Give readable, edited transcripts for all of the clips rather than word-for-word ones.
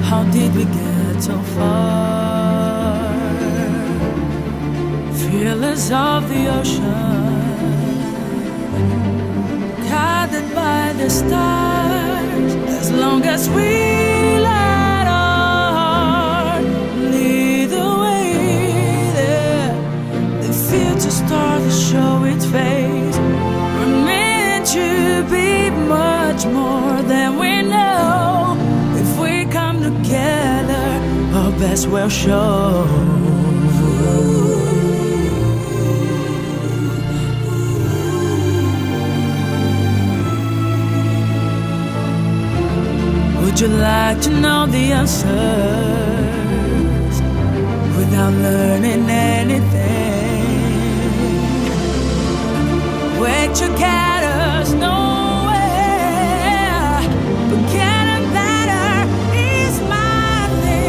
How did we get so far? Fearless of the ocean, guided by the stars. As long as we let our heart lead the way there, the future start to show its face. We're meant to be much more than we know. If we come together, our best will show. Would you like to know the answers without learning anything? Wait to get us nowhere, but getting better is my thing.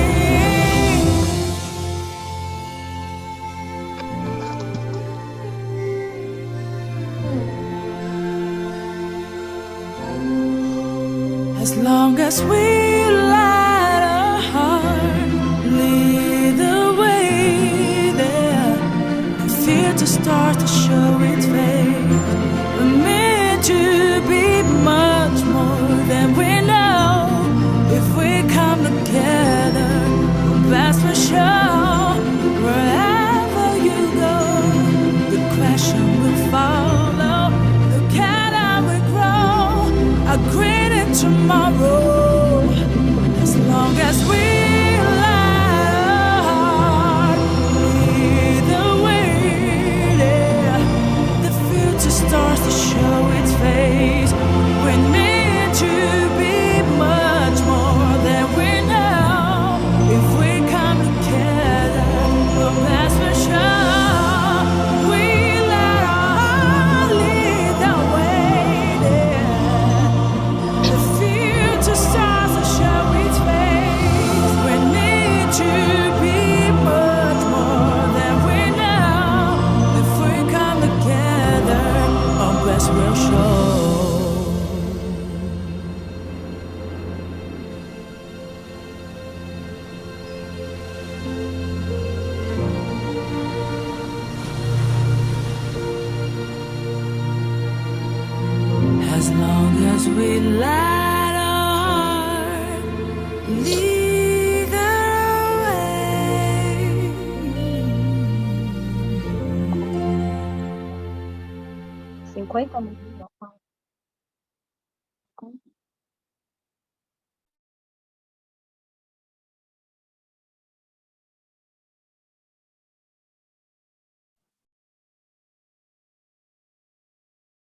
As long as we let our heart lead the way there, the future starts to show its face. We're meant to be much more than we know. If we come together, the best for sure. Wherever you go, the question will follow. Together we grow, a greater tomorrow. As long as we let our heart lead the way there, the future starts to show its face. We're meant to be much more than we know. If we come together, the best for sure. We let our heart lead the way there, the future starts to show its face. We need to be much more than we know. If we come together, our best will show. As long as we let our heart lead the way. 50 minutos.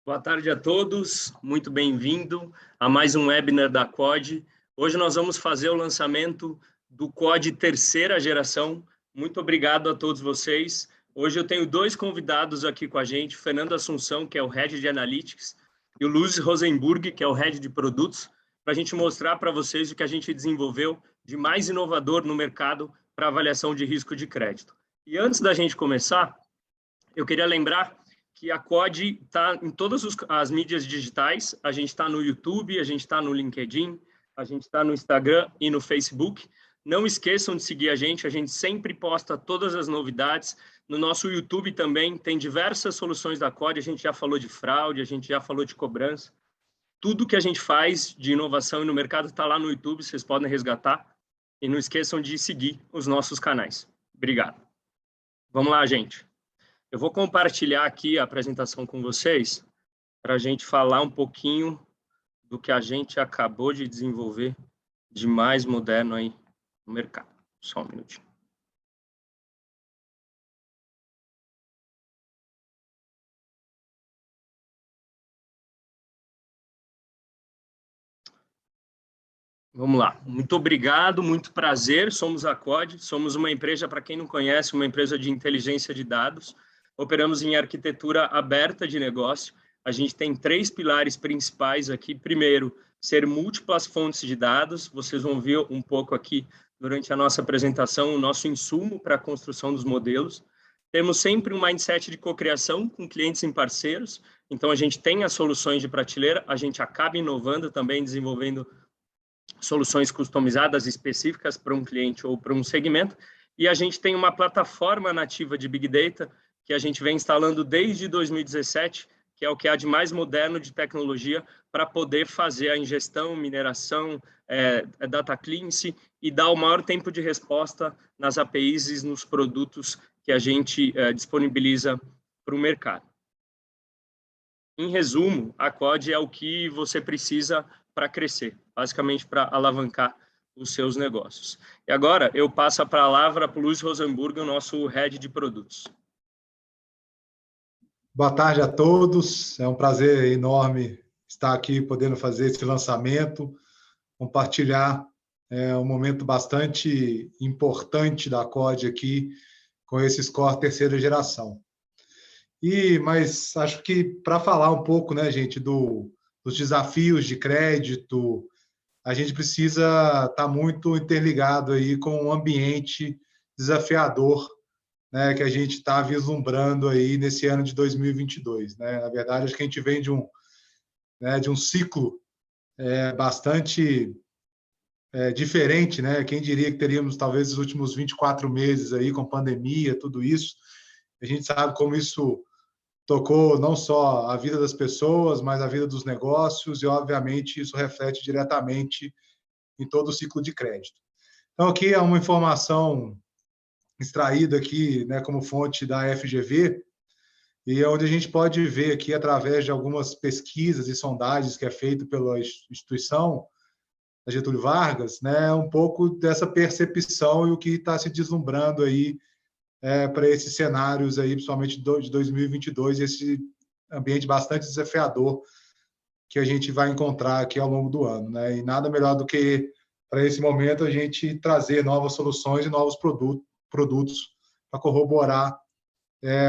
Boa tarde a todos, muito bem-vindo a mais um webinar da COD. Hoje nós vamos fazer o lançamento do COD terceira geração. Muito obrigado a todos vocês. Hoje eu tenho dois convidados aqui com a gente, o Fernando Assunção, que é o Head de Analytics, e o Luz Rosenburg, que é o Head de Produtos, para a gente mostrar para vocês o que a gente desenvolveu de mais inovador no mercado para avaliação de risco de crédito. E antes da gente começar, eu queria lembrar que a COD está em todas as mídias digitais. A gente está no YouTube, a gente está no LinkedIn, a gente está no Instagram e no Facebook. Não esqueçam de seguir a gente sempre posta todas as novidades. No nosso YouTube também tem diversas soluções da COD, a gente já falou de fraude, a gente já falou de cobrança. Tudo que a gente faz de inovação no mercado está lá no YouTube, vocês podem resgatar. E não esqueçam de seguir os nossos canais. Obrigado. Vamos lá, gente. Eu vou compartilhar aqui a apresentação com vocês para a gente falar um pouquinho do que a gente acabou de desenvolver de mais moderno aí no mercado. Só um minutinho. Vamos lá. Muito obrigado, muito prazer. Somos a COD, somos uma empresa, para quem não conhece, uma empresa de inteligência de dados. Operamos em arquitetura aberta de negócio. A gente tem 3 pilares principais aqui. Primeiro, ser múltiplas fontes de dados. Vocês vão ver um pouco aqui, durante a nossa apresentação, o nosso insumo para a construção dos modelos. Temos sempre um mindset de cocriação com clientes e parceiros. Então, a gente tem as soluções de prateleira, a gente acaba inovando também, desenvolvendo soluções customizadas específicas para um cliente ou para um segmento, e a gente tem uma plataforma nativa de Big Data que a gente vem instalando desde 2017, que é o que há de mais moderno de tecnologia para poder fazer a ingestão, mineração, data cleanse e dar o maior tempo de resposta nas APIs e nos produtos que a gente disponibiliza para o mercado. Em resumo, a Quod é o que você precisa para crescer, basicamente para alavancar os seus negócios. E agora eu passo a palavra para o Luiz Rosenburg, o nosso Head de Produtos. Boa tarde a todos, é um prazer enorme estar aqui podendo fazer esse lançamento, compartilhar um momento bastante importante da Quod aqui com esse score terceira geração. Mas acho que para falar um pouco, né, gente, dos desafios de crédito, a gente precisa estar muito interligado aí com um ambiente desafiador, né, que a gente está vislumbrando aí nesse ano de 2022. Né? Na verdade, acho que a gente vem de um ciclo bastante diferente. Né? Quem diria que teríamos talvez os últimos 24 meses aí com pandemia, tudo isso. A gente sabe como isso tocou não só a vida das pessoas, mas a vida dos negócios e, obviamente, isso reflete diretamente em todo o ciclo de crédito. Então, aqui é uma informação extraída aqui, né, como fonte da FGV, e onde a gente pode ver aqui, através de algumas pesquisas e sondagens que é feito pela instituição da Getúlio Vargas, né, um pouco dessa percepção e o que está se deslumbrando aí para esses cenários aí, principalmente de 2022, esse ambiente bastante desafiador que a gente vai encontrar aqui ao longo do ano, né? E nada melhor do que, para esse momento, a gente trazer novas soluções e novos produtos para corroborar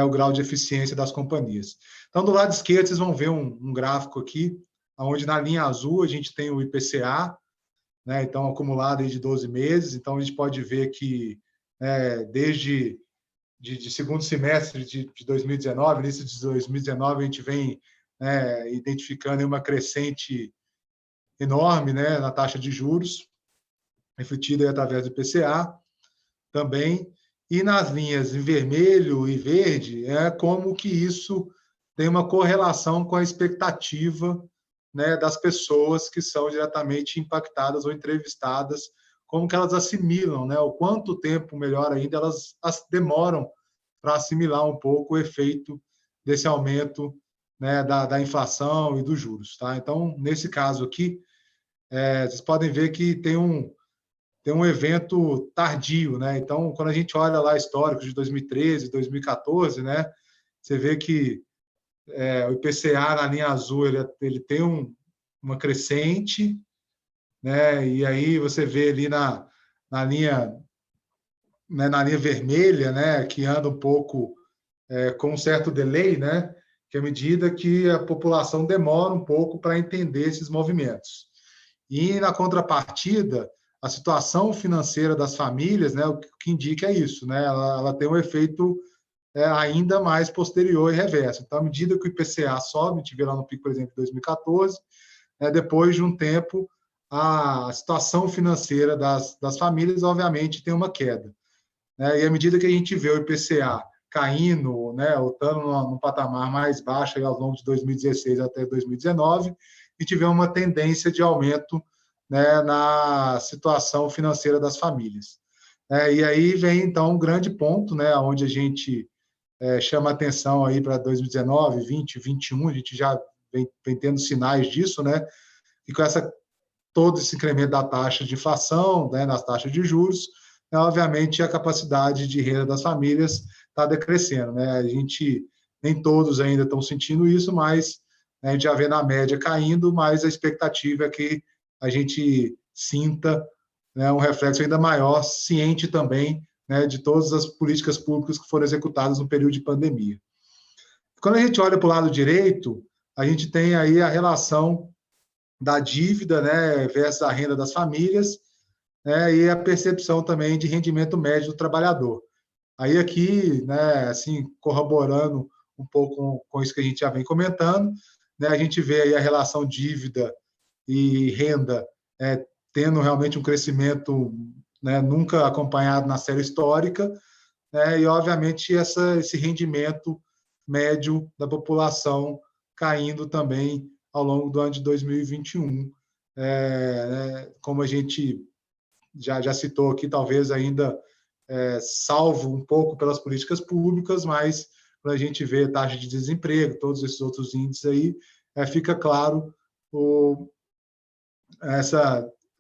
o grau de eficiência das companhias. Então, do lado esquerdo, vocês vão ver um gráfico aqui, onde na linha azul a gente tem o IPCA, né? Então, acumulado aí de 12 meses. Então, a gente pode ver que desde de segundo semestre de 2019, início de 2019, a gente vem identificando uma crescente enorme, né, na taxa de juros, refletida aí através do IPCA também. E nas linhas em vermelho e verde, como que isso tem uma correlação com a expectativa, né, das pessoas que são diretamente impactadas ou entrevistadas, como que elas assimilam, né? O quanto tempo, melhor ainda, elas demoram para assimilar um pouco o efeito desse aumento, né, da inflação e dos juros. Tá? Então, nesse caso aqui, vocês podem ver que tem um evento tardio. Né? Então, quando a gente olha lá históricos de 2013, 2014, né, você vê que o IPCA na linha azul ele tem uma crescente, né? E aí você vê ali na linha vermelha, né, que anda um pouco com um certo delay, né, que é à medida que a população demora um pouco para entender esses movimentos. E na contrapartida, a situação financeira das famílias, né, o que indica é isso, né, ela tem um efeito ainda mais posterior e reverso. Então, à medida que o IPCA sobe, a gente vê lá no pico, por exemplo, de 2014, depois de um tempo, a situação financeira das famílias, obviamente, tem uma queda. E à medida que a gente vê o IPCA caindo, né, voltando num patamar mais baixo aí, ao longo de 2016 até 2019, e tiver uma tendência de aumento, né, na situação financeira das famílias. E aí vem, então, um grande ponto, né, onde a gente chama atenção aí para 2019, 20, 21, a gente já vem tendo sinais disso, né, e com todo esse incremento da taxa de inflação, né, nas taxas de juros, obviamente a capacidade de renda das famílias está decrescendo. Né? A gente, nem todos ainda estão sentindo isso, mas a gente já vê na média caindo, mas a expectativa é que a gente sinta, né, um reflexo ainda maior, ciente também, né, de todas as políticas públicas que foram executadas no período de pandemia. Quando a gente olha para o lado direito, a gente tem aí a relação da dívida, né, versus a renda das famílias, né, e a percepção também de rendimento médio do trabalhador. Aí aqui, né, assim, corroborando um pouco com isso que a gente já vem comentando, né, a gente vê aí a relação dívida e renda tendo realmente um crescimento, né, nunca acompanhado na série histórica, né, e, obviamente, esse rendimento médio da população caindo também ao longo do ano de 2021. Como a gente já citou aqui, talvez ainda salvo um pouco pelas políticas públicas, mas quando a gente vê taxa de desemprego, todos esses outros índices aí, fica claro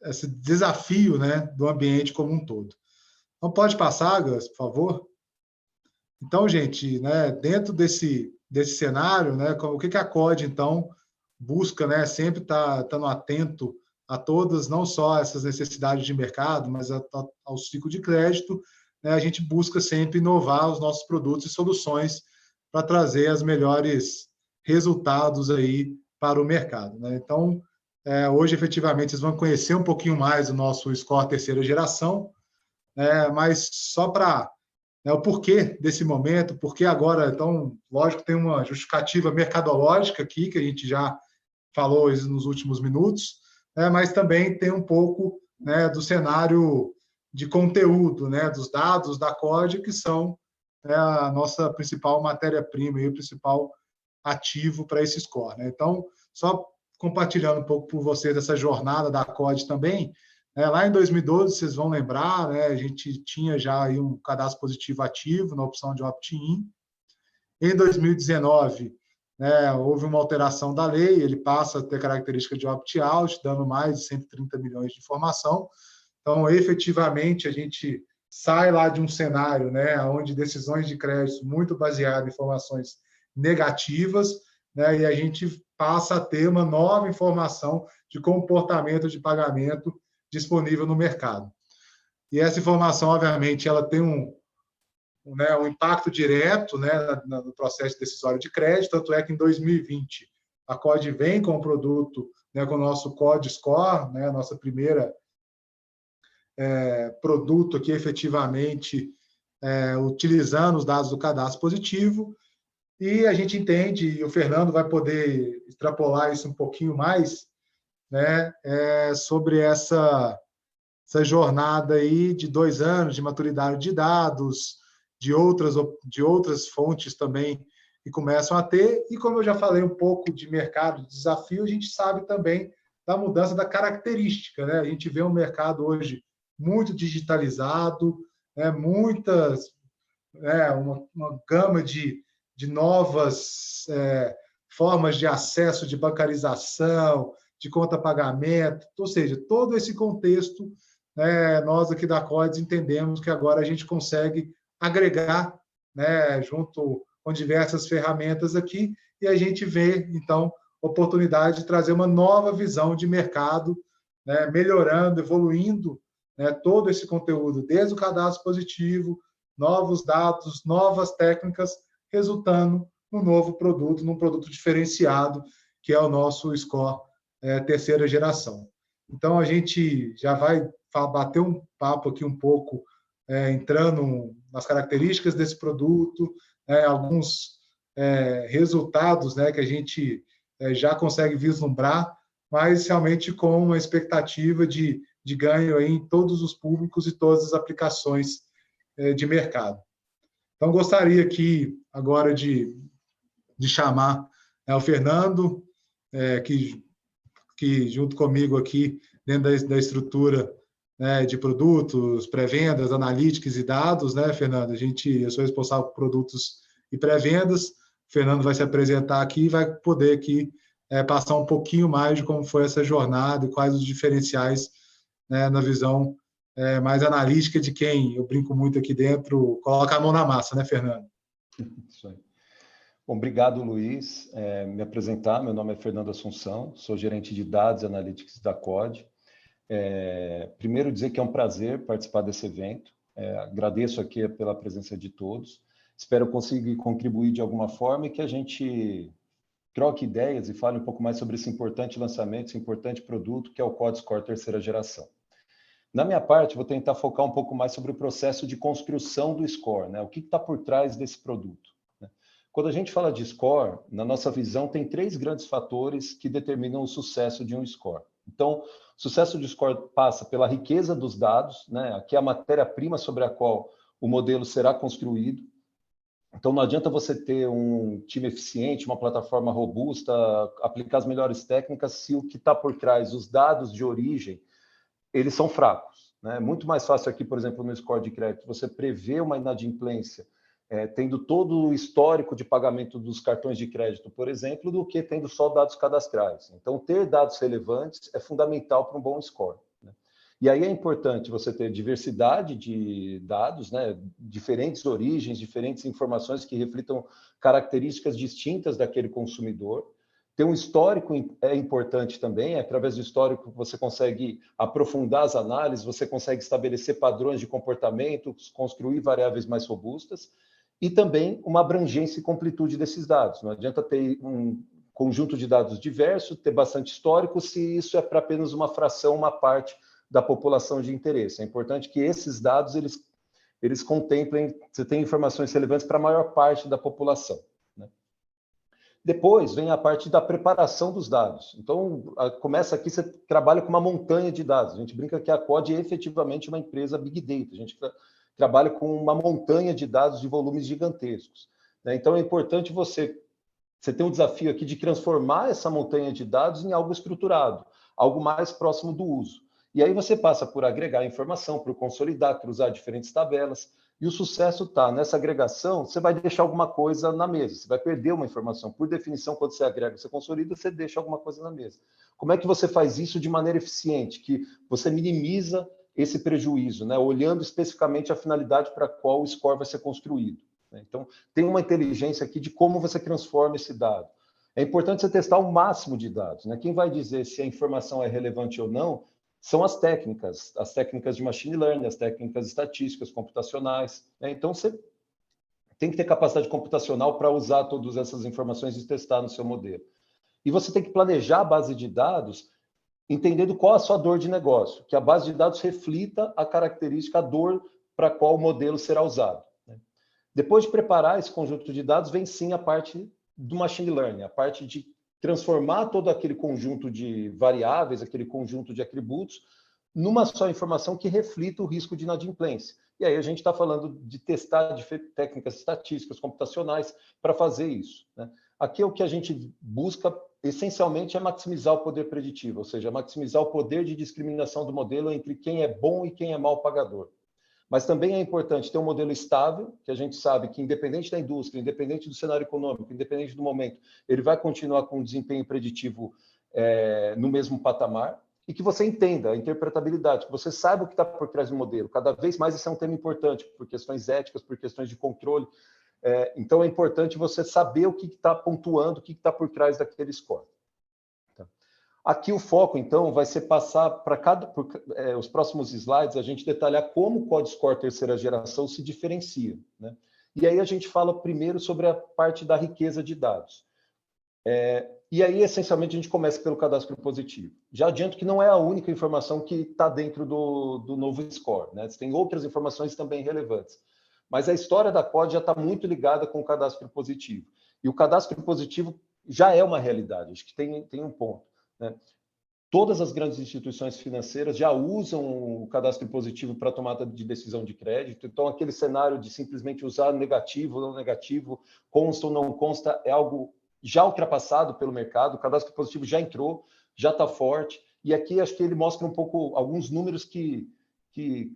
esse desafio, né, do ambiente como um todo. Então, pode passar, Gus, por favor? Então, gente, né, dentro desse cenário, né, o que a COD, então, busca, né, sempre estando atento a todas, não só essas necessidades de mercado, mas ao ciclo de crédito, né, a gente busca sempre inovar os nossos produtos e soluções para trazer os melhores resultados aí para o mercado, né? Então, hoje, efetivamente, vocês vão conhecer um pouquinho mais o nosso Score terceira geração, mas só para o porquê desse momento, porque agora, então, lógico, tem uma justificativa mercadológica aqui, que a gente já falou nos últimos minutos, mas também tem um pouco, né, do cenário de conteúdo, né, dos dados da COD, que são a nossa principal matéria-prima e o principal ativo para esse score, né? Então, só compartilhando um pouco por vocês essa jornada da COD também, lá em 2012, vocês vão lembrar, né, a gente tinha já aí um cadastro positivo ativo na opção de opt-in. Em 2019, né, houve uma alteração da lei, ele passa a ter característica de opt-out, dando mais de 130 milhões de informação. Então, efetivamente, a gente sai lá de um cenário, né, onde decisões de crédito muito baseadas em informações negativas, né, e a gente passa a ter uma nova informação de comportamento de pagamento disponível no mercado. E essa informação, obviamente, ela tem um impacto direto, né, no processo decisório de crédito, tanto é que em 2020 a COD vem com o produto, né, com o nosso COD Score, né, a nossa primeira produto aqui efetivamente utilizando os dados do cadastro positivo, e a gente entende, e o Fernando vai poder extrapolar isso um pouquinho mais, né, sobre essa jornada aí de 2 anos de maturidade de dados, de outras fontes também que começam a ter, e como eu já falei um pouco de mercado, de desafio, a gente sabe também da mudança da característica, né? A gente vê um mercado hoje muito digitalizado, né? Uma gama de novas formas de acesso, de bancarização, de conta-pagamento, ou seja, todo esse contexto, nós aqui da CODES entendemos que agora a gente consegue agregar, né, junto com diversas ferramentas aqui, e a gente vê, então, oportunidade de trazer uma nova visão de mercado, né, melhorando, evoluindo, né, todo esse conteúdo, desde o cadastro positivo, novos dados, novas técnicas, resultando num novo produto, num produto diferenciado, que é o nosso Score terceira geração. Então, a gente já vai bater um papo aqui um pouco, entrando nas características desse produto, alguns resultados, né, que a gente já consegue vislumbrar, mas realmente com uma expectativa de ganho aí em todos os públicos e todas as aplicações de mercado. Então, gostaria aqui agora de chamar o Fernando, que junto comigo aqui, dentro da estrutura, né, de produtos, pré-vendas, analytics e dados, né, Fernando? Eu sou responsável por produtos e pré-vendas. O Fernando vai se apresentar aqui e vai poder aqui passar um pouquinho mais de como foi essa jornada e quais os diferenciais, né, na visão mais analítica de quem, eu brinco muito aqui dentro, coloca a mão na massa, né, Fernando? Isso aí. Bom, obrigado, Luiz. Me apresentar, meu nome é Fernando Assunção, sou gerente de dados e analytics da COD. Primeiro dizer que é um prazer participar desse evento, agradeço aqui pela presença de todos, espero conseguir contribuir de alguma forma e que a gente troque ideias e fale um pouco mais sobre esse importante lançamento, esse importante produto que é o COD Score terceira geração. Na minha parte, vou tentar focar um pouco mais sobre o processo de construção do score, né? O que está por trás desse produto, né? Quando a gente fala de score, na nossa visão, tem 3 grandes fatores que determinam o sucesso de um score. Então, Sucesso de score passa pela riqueza dos dados, né? Aqui é a matéria-prima sobre a qual o modelo será construído. Então, não adianta você ter um time eficiente, uma plataforma robusta, aplicar as melhores técnicas, se o que está por trás, os dados de origem, eles são fracos, né? É muito mais fácil aqui, por exemplo, no score de crédito, você prever uma inadimplência, tendo todo o histórico de pagamento dos cartões de crédito, por exemplo, do que tendo só dados cadastrais. Então, ter dados relevantes é fundamental para um bom score, né? E aí é importante você ter diversidade de dados, né? Diferentes origens, diferentes informações que reflitam características distintas daquele consumidor. Ter um histórico é importante também, através do histórico você consegue aprofundar as análises, você consegue estabelecer padrões de comportamento, construir variáveis mais robustas, e também uma abrangência e completude desses dados. Não adianta ter um conjunto de dados diverso, ter bastante histórico, se isso é para apenas uma fração, uma parte da população de interesse. É importante que esses dados eles contemplem, você tem informações relevantes para a maior parte da população, né? Depois vem a parte da preparação dos dados. Então, começa aqui, você trabalha com uma montanha de dados. A gente brinca que a Quod é efetivamente uma empresa Big Data. A gente trabalha com uma montanha de dados de volumes gigantescos, né? Então, é importante você ter um desafio aqui de transformar essa montanha de dados em algo estruturado, algo mais próximo do uso. E aí você passa por agregar informação, por consolidar, cruzar diferentes tabelas, e o sucesso está nessa agregação, você vai deixar alguma coisa na mesa, você vai perder uma informação. Por definição, quando você agrega, você consolida, você deixa alguma coisa na mesa. Como é que você faz isso de maneira eficiente? Que você minimiza esse prejuízo, né? Olhando especificamente a finalidade para a qual o score vai ser construído, né? Então, tem uma inteligência aqui de como você transforma esse dado. É importante você testar o máximo de dados, né? Quem vai dizer se a informação é relevante ou não são as técnicas de machine learning, as técnicas estatísticas, computacionais, né? Então, você tem que ter capacidade computacional para usar todas essas informações e testar no seu modelo. E você tem que planejar a base de dados entendendo qual a sua dor de negócio, que a base de dados reflita a característica, a dor para a qual o modelo será usado, né? Depois de preparar esse conjunto de dados, vem sim a parte do machine learning, a parte de transformar todo aquele conjunto de variáveis, aquele conjunto de atributos, numa só informação que reflita o risco de inadimplência. E aí a gente está falando de testar técnicas estatísticas, computacionais, para fazer isso, né? Aqui o que a gente busca, essencialmente, é maximizar o poder preditivo, ou seja, maximizar o poder de discriminação do modelo entre quem é bom e quem é mau pagador. Mas também é importante ter um modelo estável, que a gente sabe que, independente da indústria, independente do cenário econômico, independente do momento, ele vai continuar com um desempenho preditivo no mesmo patamar, e que você entenda a interpretabilidade, que você saiba o que está por trás do modelo. Cada vez mais isso é um tema importante, por questões éticas, por questões de controle. Então, é importante você saber o que está pontuando, o que está por trás daquele score. Tá. Aqui o foco, então, vai ser passar para os próximos slides, a gente detalhar como o Quod Score terceira geração se diferencia, né? E aí a gente fala primeiro sobre a parte da riqueza de dados. E aí, essencialmente, a gente começa pelo cadastro positivo. Já adianto que não é a única informação que está dentro do novo score, né? Tem outras informações também relevantes. Mas a história da Quod já está muito ligada com o cadastro positivo. E o cadastro positivo já é uma realidade, acho que tem um ponto, né? Todas as grandes instituições financeiras já usam o cadastro positivo para tomada de decisão de crédito. Então, aquele cenário de simplesmente usar negativo ou não negativo, consta ou não consta, é algo já ultrapassado pelo mercado. O cadastro positivo já entrou, já está forte. E aqui acho que ele mostra um pouco alguns números que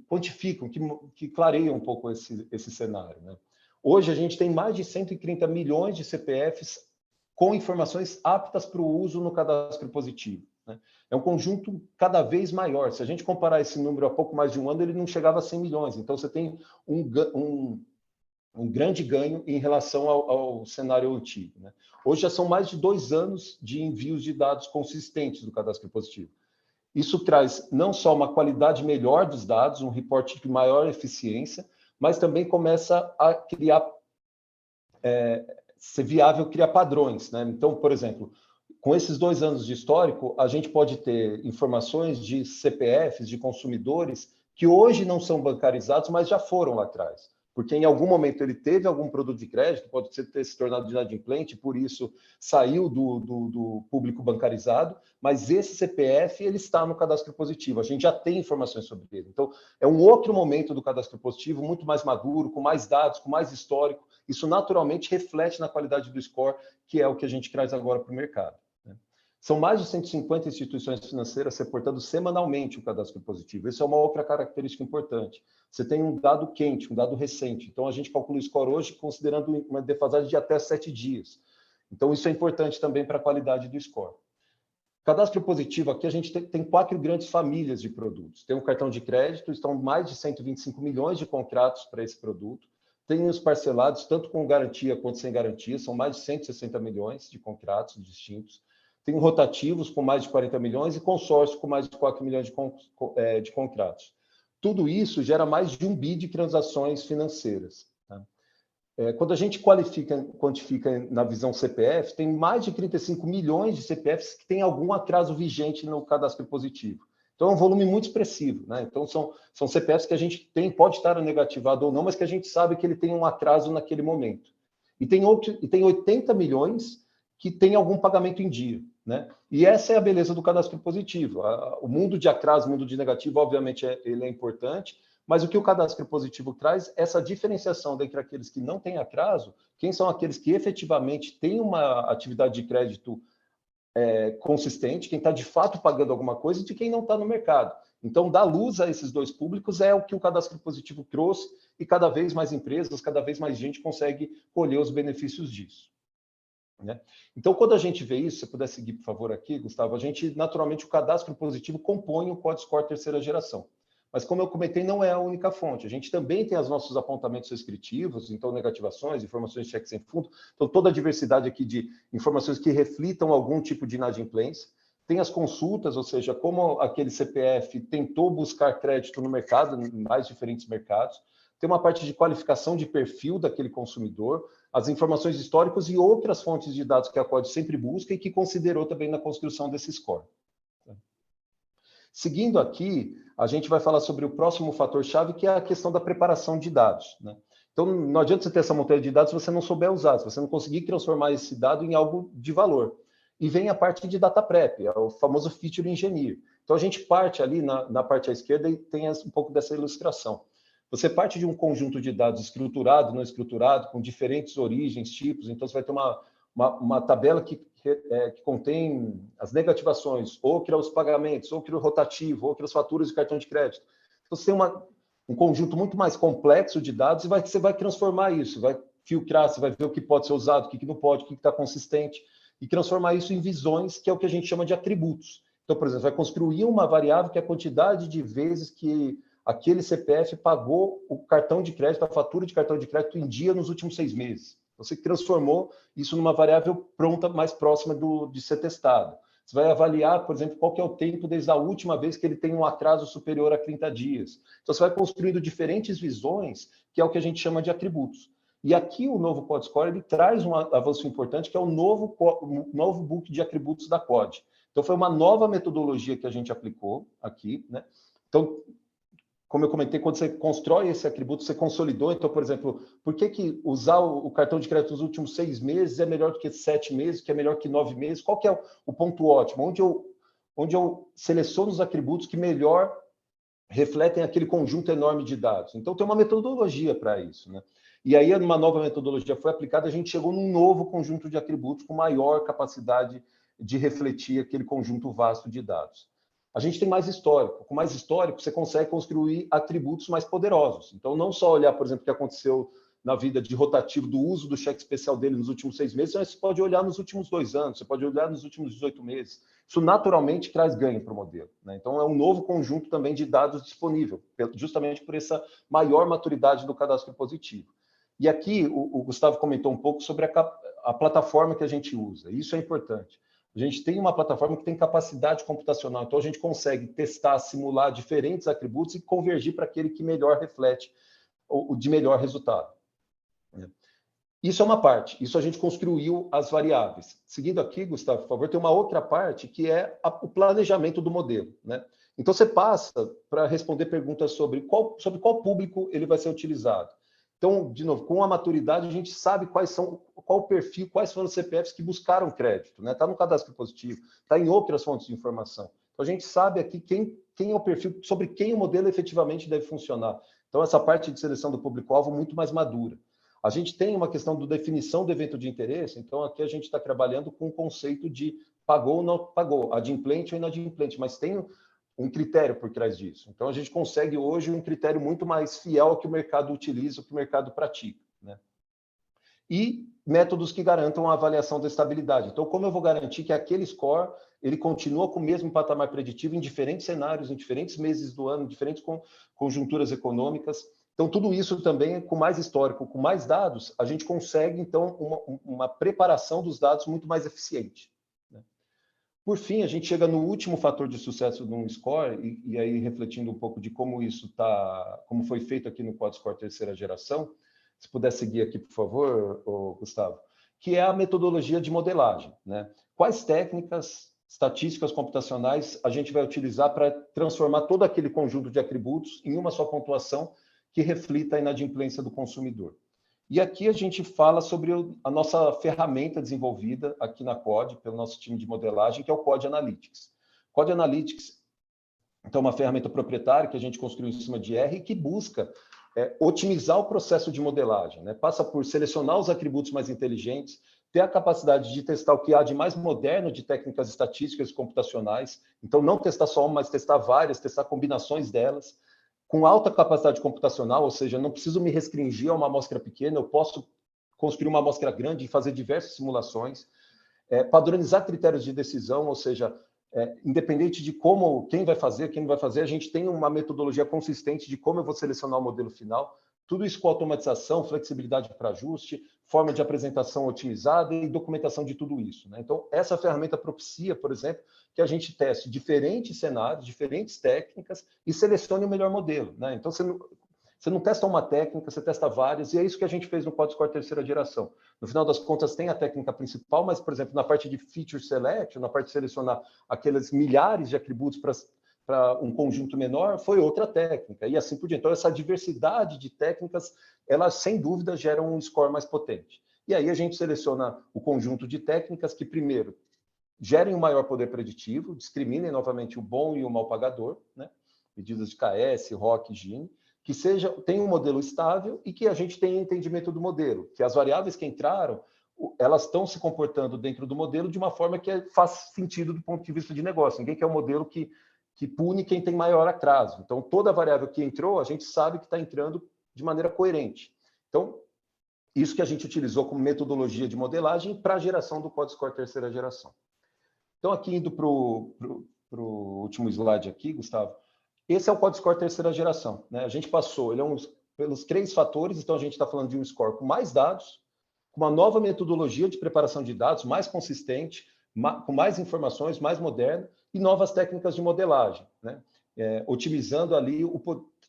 quantificam, que clareiam um pouco esse cenário, né? Hoje a gente tem mais de 130 milhões de CPFs com informações aptas para o uso no cadastro positivo, né? É um conjunto cada vez maior. Se a gente comparar esse número há pouco mais de um ano, ele não chegava a 100 milhões. Então, você tem um grande ganho em relação ao cenário antigo, né? Hoje já são mais de 2 anos de envios de dados consistentes do cadastro positivo. Isso traz não só uma qualidade melhor dos dados, um reporte de maior eficiência, mas também começa a ser viável criar padrões, né? Então, por exemplo, com esses 2 anos de histórico, a gente pode ter informações de CPFs, de consumidores, que hoje não são bancarizados, mas já foram lá atrás. porque em algum momento ele teve algum produto de crédito, pode ter se tornado inadimplente, por isso saiu do público bancarizado, mas esse CPF ele está no cadastro positivo, a gente já tem informações sobre ele. Então, é um outro momento do cadastro positivo, muito mais maduro, com mais dados, com mais histórico. Isso naturalmente reflete na qualidade do score, que é o que a gente traz agora para o mercado. São mais de 150 instituições financeiras reportando semanalmente o cadastro positivo. Isso é uma outra característica importante. Você tem um dado quente, um dado recente. Então, a gente calcula o score hoje considerando uma defasagem de até 7 dias. Então, isso é importante também para a qualidade do score. Cadastro positivo, aqui a gente tem 4 grandes famílias de produtos. Tem um cartão de crédito, estão mais de 125 milhões de contratos para esse produto. Tem os parcelados, tanto com garantia quanto sem garantia, são mais de 160 milhões de contratos distintos. Tem rotativos com mais de 40 milhões e consórcio com mais de 4 milhões de contratos. Tudo isso gera mais de 1 bi de transações financeiras. Tá? Quando a gente quantifica na visão CPF, tem mais de 35 milhões de CPFs que têm algum atraso vigente no cadastro positivo. Então, é um volume muito expressivo. Né? Então, são CPFs que a gente pode estar negativado ou não, mas que a gente sabe que ele tem um atraso naquele momento. E tem 80 milhões que tem algum pagamento em dia. Né? E essa é a beleza do cadastro positivo. O mundo de atraso, o mundo de negativo, obviamente, ele é importante, mas o que o cadastro positivo traz é essa diferenciação entre aqueles que não têm atraso, quem são aqueles que efetivamente têm uma atividade de crédito consistente, quem está de fato pagando alguma coisa, e de quem não está no mercado. Então, dar luz a esses dois públicos é o que o cadastro positivo trouxe, e cada vez mais empresas, cada vez mais gente consegue colher os benefícios disso. Né? Então, quando a gente vê isso, se você puder seguir, por favor, aqui, Gustavo, naturalmente, o cadastro positivo compõe o Código Score terceira geração. Mas, como eu comentei, não é a única fonte. A gente também tem os nossos apontamentos descritivos, então, negativações, informações de cheque sem fundo, então, toda a diversidade aqui de informações que reflitam algum tipo de inadimplência. Tem as consultas, ou seja, como aquele CPF tentou buscar crédito no mercado, em mais diferentes mercados. Tem uma parte de qualificação de perfil daquele consumidor, as informações históricas e outras fontes de dados que a COD sempre busca e que considerou também na construção desse score. Seguindo aqui, a gente vai falar sobre o próximo fator-chave, que é a questão da preparação de dados. Né? Então, não adianta você ter essa montanha de dados se você não souber usar, se você não conseguir transformar esse dado em algo de valor. E vem a parte de data prep, é o famoso feature engineer. Então, a gente parte ali na parte à esquerda e tem um pouco dessa ilustração. Você parte de um conjunto de dados estruturado, não estruturado, com diferentes origens, tipos. Então, você vai ter uma tabela que contém as negativações, outras os pagamentos, outro rotativo, outras faturas de cartão de crédito. Então, você tem um conjunto muito mais complexo de dados e você vai transformar isso, vai filtrar, você vai ver o que pode ser usado, o que não pode, o que está consistente, e transformar isso em visões, que é o que a gente chama de atributos. Então, por exemplo, vai construir uma variável que é a quantidade de vezes que aquele CPF pagou o cartão de crédito, a fatura de cartão de crédito em dia nos últimos 6 meses. Você transformou isso numa variável pronta, mais próxima de ser testada. Você vai avaliar, por exemplo, qual que é o tempo desde a última vez que ele tem um atraso superior a 30 dias. Então, você vai construindo diferentes visões, que é o que a gente chama de atributos. E aqui o novo Código Score ele traz um avanço importante, que é o novo book de atributos da COD. Então, foi uma nova metodologia que a gente aplicou aqui. Né? Então, como eu comentei, quando você constrói esse atributo, você consolidou. Então, por exemplo, por que usar o cartão de crédito nos últimos 6 meses é melhor do que 7 meses, que é melhor que 9 meses? Qual que é o ponto ótimo? Onde eu seleciono os atributos que melhor refletem aquele conjunto enorme de dados. Então, tem uma metodologia para isso. Né? E aí, uma nova metodologia foi aplicada, a gente chegou num novo conjunto de atributos com maior capacidade de refletir aquele conjunto vasto de dados. A gente tem mais histórico. Com mais histórico, você consegue construir atributos mais poderosos. Então, não só olhar, por exemplo, o que aconteceu na vida de rotativo, do uso do cheque especial dele nos últimos 6 meses, mas você pode olhar nos últimos 2 anos, você pode olhar nos últimos 18 meses. Isso naturalmente traz ganho para o modelo. Né? Então, é um novo conjunto também de dados disponível, justamente por essa maior maturidade do cadastro positivo. E aqui, o Gustavo comentou um pouco sobre a plataforma que a gente usa. Isso é importante. A gente tem uma plataforma que tem capacidade computacional, então a gente consegue testar, simular diferentes atributos e convergir para aquele que melhor reflete o de melhor resultado. Isso é uma parte, isso a gente construiu as variáveis. Seguindo aqui, Gustavo, por favor, tem uma outra parte que é o planejamento do modelo. Né? Então você passa para responder perguntas sobre qual público ele vai ser utilizado. Então, de novo, com a maturidade, a gente sabe qual o perfil, quais foram os CPFs que buscaram crédito, né? Está no cadastro positivo, está em outras fontes de informação. Então, a gente sabe aqui quem é o perfil, sobre quem o modelo efetivamente deve funcionar. Então, essa parte de seleção do público-alvo é muito mais madura. A gente tem uma questão de definição do evento de interesse, então aqui a gente está trabalhando com o conceito de pagou ou não pagou, adimplente ou inadimplente, mas tem um critério por trás disso. Então, a gente consegue hoje um critério muito mais fiel ao que o mercado utiliza, ao que o mercado pratica, né? E métodos que garantam a avaliação da estabilidade. Então, como eu vou garantir que aquele score ele continua com o mesmo patamar preditivo em diferentes cenários, em diferentes meses do ano, em diferentes conjunturas econômicas? Então, tudo isso também, com mais histórico, com mais dados, a gente consegue, então, uma preparação dos dados muito mais eficiente, né? Por fim, a gente chega no último fator de sucesso de um score, e aí refletindo um pouco de como isso como foi feito aqui no QuadScore terceira geração, se puder seguir aqui, por favor, Gustavo, que é a metodologia de modelagem, né? Quais técnicas, estatísticas computacionais a gente vai utilizar para transformar todo aquele conjunto de atributos em uma só pontuação que reflita a inadimplência do consumidor. E aqui a gente fala sobre a nossa ferramenta desenvolvida aqui na Quad, pelo nosso time de modelagem, que é o Quad Analytics. Quad Analytics, então, é uma ferramenta proprietária que a gente construiu em cima de R e que busca otimizar o processo de modelagem, né? Passa por selecionar os atributos mais inteligentes, ter a capacidade de testar o que há de mais moderno de técnicas estatísticas e computacionais, então não testar só uma, mas testar várias, testar combinações delas, com alta capacidade computacional, ou seja, não preciso me restringir a uma amostra pequena, eu posso construir uma amostra grande e fazer diversas simulações, padronizar critérios de decisão, ou seja, independente de quem vai fazer, a gente tem uma metodologia consistente de como eu vou selecionar o modelo final, tudo isso com automatização, flexibilidade para ajuste, forma de apresentação otimizada e documentação de tudo isso, né? Então, essa ferramenta propicia, por exemplo, que a gente teste diferentes cenários, diferentes técnicas e selecione o melhor modelo, né? Então, você não testa uma técnica, você testa várias, e é isso que a gente fez no QuadScore terceira geração. No final das contas, tem a técnica principal, mas, por exemplo, na parte de feature selection, na parte de selecionar aqueles milhares de atributos para um conjunto menor, foi outra técnica, e assim por diante. Então, essa diversidade de técnicas, elas, sem dúvida, geram um score mais potente. E aí a gente seleciona o conjunto de técnicas que, primeiro, gerem um maior poder preditivo, discriminem novamente o bom e o mau pagador, né? Medidas de KS, ROC, Gini, que tenha um modelo estável e que a gente tenha entendimento do modelo, que as variáveis que entraram, elas estão se comportando dentro do modelo de uma forma que faz sentido do ponto de vista de negócio. Ninguém quer um modelo que pune quem tem maior atraso. Então, toda variável que entrou, a gente sabe que está entrando de maneira coerente. Então, isso que a gente utilizou como metodologia de modelagem para a geração do QuadScore terceira geração. Então, aqui indo para o último slide aqui, Gustavo, esse é o QuadScore terceira geração, né? A gente passou, ele é pelos 3 fatores, então a gente está falando de um score com mais dados, com uma nova metodologia de preparação de dados, mais consistente, com mais informações, mais moderna, e novas técnicas de modelagem, né? Otimizando ali,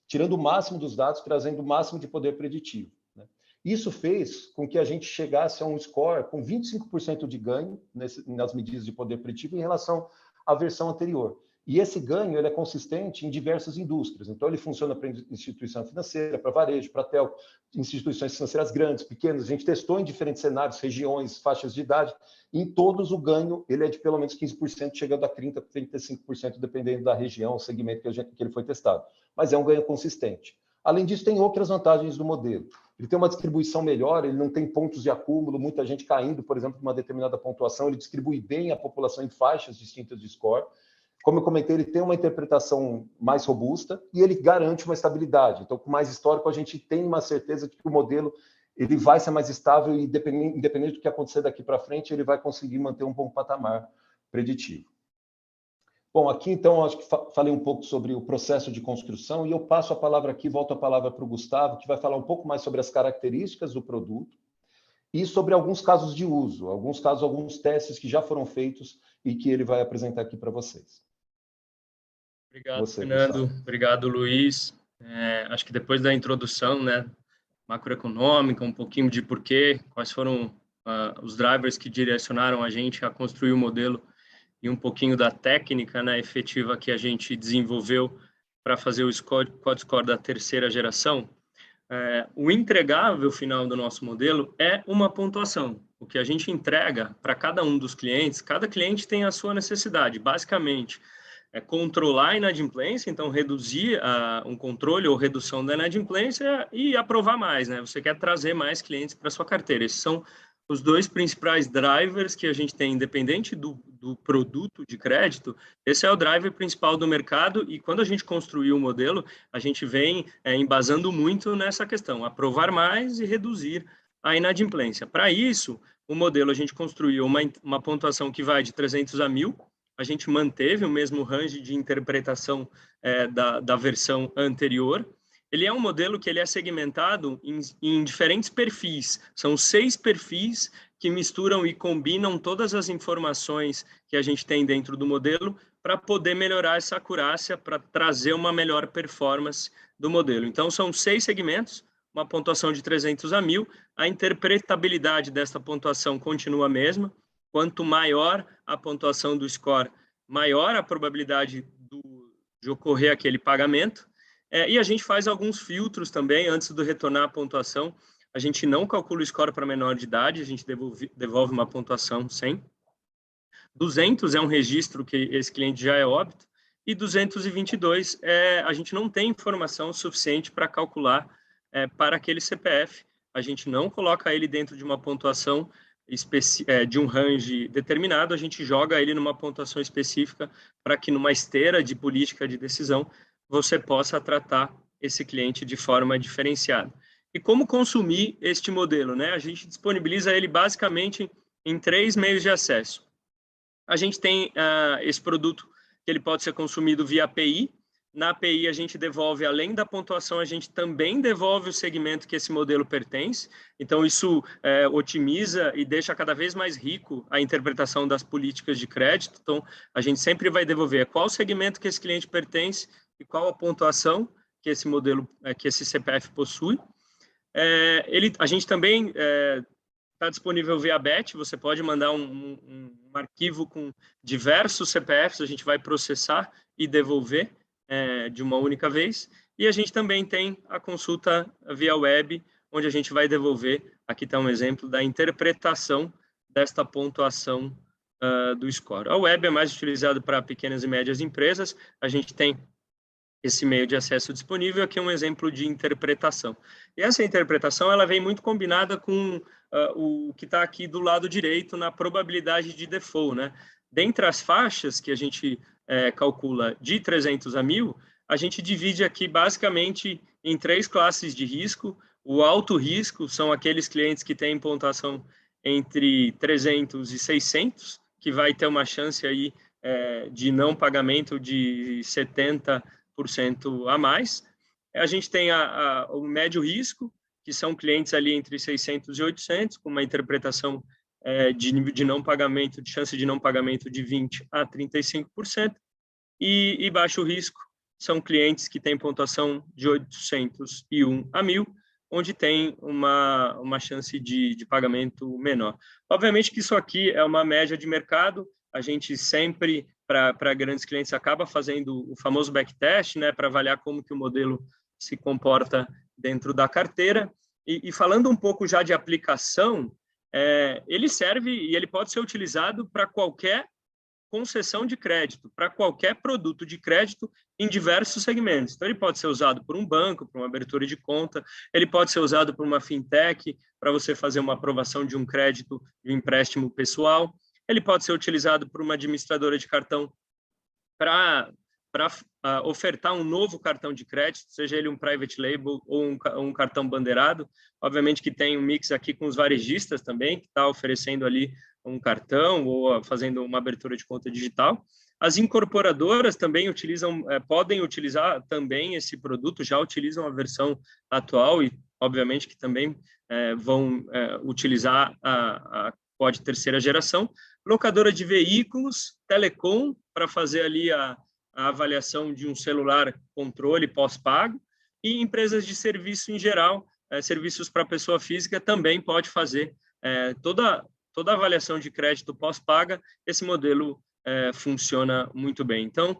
tirando o máximo dos dados, trazendo o máximo de poder preditivo, né? Isso fez com que a gente chegasse a um score com 25% de ganho nas medidas de poder preditivo em relação à versão anterior. E esse ganho ele é consistente em diversas indústrias. Então, ele funciona para instituição financeira, para varejo, para telco, instituições financeiras grandes, pequenas. A gente testou em diferentes cenários, regiões, faixas de idade. Em todos, o ganho ele é de pelo menos 15%, chegando a 30%, 35%, dependendo da região, segmento que ele foi testado. Mas é um ganho consistente. Além disso, tem outras vantagens do modelo. Ele tem uma distribuição melhor, ele não tem pontos de acúmulo, muita gente caindo, por exemplo, de uma determinada pontuação. Ele distribui bem a população em faixas distintas de score. Como eu comentei, ele tem uma interpretação mais robusta e ele garante uma estabilidade. Então, com mais histórico, a gente tem uma certeza de que o modelo ele vai ser mais estável e, independente do que acontecer daqui para frente, ele vai conseguir manter um bom patamar preditivo. Bom, aqui, então, acho que falei um pouco sobre o processo de construção e eu passo a palavra aqui, volto a palavra para o Gustavo, que vai falar um pouco mais sobre as características do produto e sobre alguns casos de uso, alguns testes que já foram feitos e que ele vai apresentar aqui para vocês. Obrigado, Fernando. Gustavo. Obrigado, Luiz. Acho que depois da introdução, né, macroeconômica, um pouquinho de porquê, quais foram os drivers que direcionaram a gente a construir o modelo e um pouquinho da técnica, né, efetiva que a gente desenvolveu para fazer o QuadScore da terceira geração. o entregável final do nosso modelo é uma pontuação. O que a gente entrega para cada um dos clientes, cada cliente tem a sua necessidade. Basicamente, é controlar a inadimplência, então reduzir um controle ou redução da inadimplência e aprovar mais, né? Você quer trazer mais clientes para sua carteira. Esses são os dois principais drivers que a gente tem, independente do produto de crédito. Esse é o driver principal do mercado, e quando a gente construiu o modelo, a gente vem embasando muito nessa questão, aprovar mais e reduzir a inadimplência. Para isso, o modelo, a gente construiu uma pontuação que vai de 300 a 1.000, a gente manteve o mesmo range de interpretação da versão anterior. Ele é um modelo que ele é segmentado em diferentes perfis. São 6 perfis que misturam e combinam todas as informações que a gente tem dentro do modelo para poder melhorar essa acurácia, para trazer uma melhor performance do modelo. Então, são 6 segmentos, uma pontuação de 300 a 1.000. A interpretabilidade dessa pontuação continua a mesma. Quanto maior a pontuação do score, maior a probabilidade de ocorrer aquele pagamento. E a gente faz alguns filtros também antes de retornar a pontuação. A gente não calcula o score para menor de idade, a gente devolve uma pontuação 100. 200 é um registro que esse cliente já é óbito, e 222 a gente não tem informação suficiente para calcular para aquele CPF. A gente não coloca ele dentro de uma pontuação de um range determinado, a gente joga ele numa pontuação específica para que numa esteira de política de decisão você possa tratar esse cliente de forma diferenciada. E como consumir este modelo, né? A gente disponibiliza ele basicamente em 3 meios de acesso. A gente tem esse produto que ele pode ser consumido via API. Na API, a gente devolve, além da pontuação, a gente também devolve o segmento que esse modelo pertence. Então, isso otimiza e deixa cada vez mais rico a interpretação das políticas de crédito. Então, a gente sempre vai devolver qual segmento que esse cliente pertence e qual a pontuação que esse modelo, que esse CPF possui. A gente também está disponível via BET, você pode mandar um arquivo com diversos CPFs, a gente vai processar e devolver de uma única vez. E a gente também tem a consulta via web, onde a gente vai devolver, aqui está um exemplo da interpretação desta pontuação do score. A web é mais utilizada para pequenas e médias empresas, a gente tem esse meio de acesso disponível, aqui é um exemplo de interpretação. E essa interpretação, ela vem muito combinada com o que está aqui do lado direito, na probabilidade de default, né? Dentre as faixas que a gente calcula de 300 a 1.000, a gente divide aqui basicamente em 3 classes de risco. O alto risco são aqueles clientes que têm pontuação entre 300 e 600, que vai ter uma chance aí de não pagamento de 70% a mais. A gente tem o médio risco, que são clientes ali entre 600 e 800, com uma interpretação de nível de não pagamento, de chance de não pagamento de 20% a 35%, e baixo risco são clientes que têm pontuação de 801 a 1.000, onde tem uma chance de pagamento menor. Obviamente que isso aqui é uma média de mercado, a gente sempre, para grandes clientes, acaba fazendo o famoso backtest, né, para avaliar como que o modelo se comporta dentro da carteira. E falando um pouco já de aplicação, ele serve e ele pode ser utilizado para qualquer concessão de crédito, para qualquer produto de crédito em diversos segmentos. Então, ele pode ser usado por um banco, para uma abertura de conta, ele pode ser usado por uma fintech, para você fazer uma aprovação de um crédito, de um empréstimo pessoal, ele pode ser utilizado por uma administradora de cartão para ofertar um novo cartão de crédito, seja ele um private label ou um cartão bandeirado. Obviamente que tem um mix aqui com os varejistas também, que está oferecendo ali um cartão ou fazendo uma abertura de conta digital. As incorporadoras também podem utilizar também esse produto, já utilizam a versão atual e, obviamente, que também vão utilizar a COD terceira geração. Locadora de veículos, telecom, para fazer ali a avaliação de um celular controle pós-pago, e empresas de serviço em geral, serviços para pessoa física, também pode fazer toda a avaliação de crédito pós-paga. Esse modelo funciona muito bem. Então,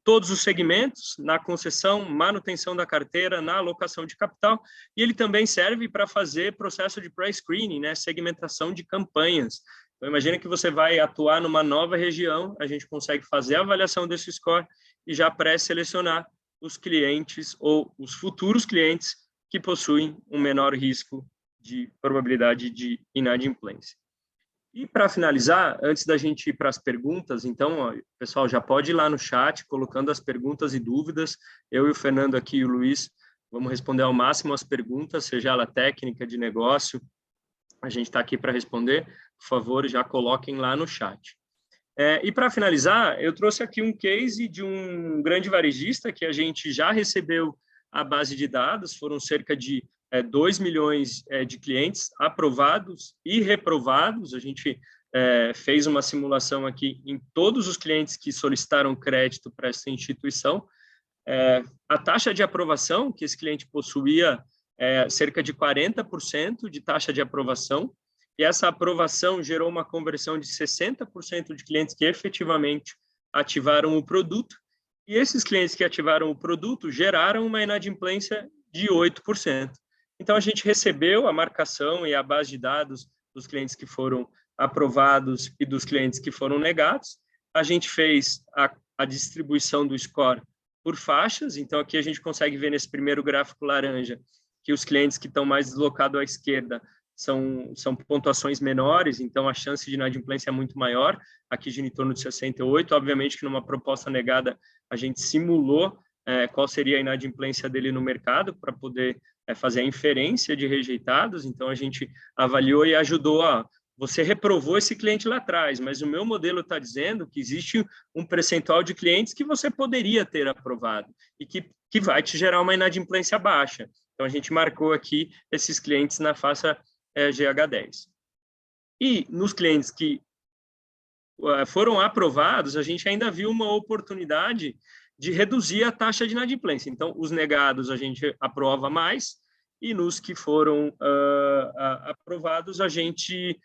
todos os segmentos, na concessão, manutenção da carteira, na alocação de capital, e ele também serve para fazer processo de pré-screening, né, segmentação de campanhas. Então, imagina que você vai atuar numa nova região, a gente consegue fazer a avaliação desse score e já pré-selecionar os clientes ou os futuros clientes que possuem um menor risco de probabilidade de inadimplência. E para finalizar, antes da gente ir para as perguntas, então, ó, pessoal, já pode ir lá no chat, colocando as perguntas e dúvidas. Eu e o Fernando aqui e o Luiz vamos responder ao máximo as perguntas, seja ela técnica, de negócio. A gente está aqui para responder. Por favor, já coloquem lá no chat. E para finalizar, eu trouxe aqui um case de um grande varejista que a gente já recebeu a base de dados, foram cerca de 2 milhões de clientes aprovados e reprovados. A gente fez uma simulação aqui em todos os clientes que solicitaram crédito para essa instituição. A taxa de aprovação que esse cliente possuía cerca de 40% de taxa de aprovação, e essa aprovação gerou uma conversão de 60% de clientes que efetivamente ativaram o produto, e esses clientes que ativaram o produto geraram uma inadimplência de 8%. Então, a gente recebeu a marcação e a base de dados dos clientes que foram aprovados e dos clientes que foram negados. A gente fez a distribuição do score por faixas. Então, aqui a gente consegue ver nesse primeiro gráfico laranja que os clientes que estão mais deslocados à esquerda são pontuações menores, então a chance de inadimplência é muito maior, aqui gira em torno de 68. Obviamente que numa proposta negada a gente simulou qual seria a inadimplência dele no mercado para poder fazer a inferência de rejeitados. Então a gente avaliou e ajudou você reprovou esse cliente lá atrás, mas o meu modelo está dizendo que existe um percentual de clientes que você poderia ter aprovado e que vai te gerar uma inadimplência baixa. Então a gente marcou aqui esses clientes na faixa GH10. E nos clientes que foram aprovados, a gente ainda viu uma oportunidade de reduzir a taxa de inadimplência. Então, os negados a gente aprova mais, e nos que foram aprovados, a gente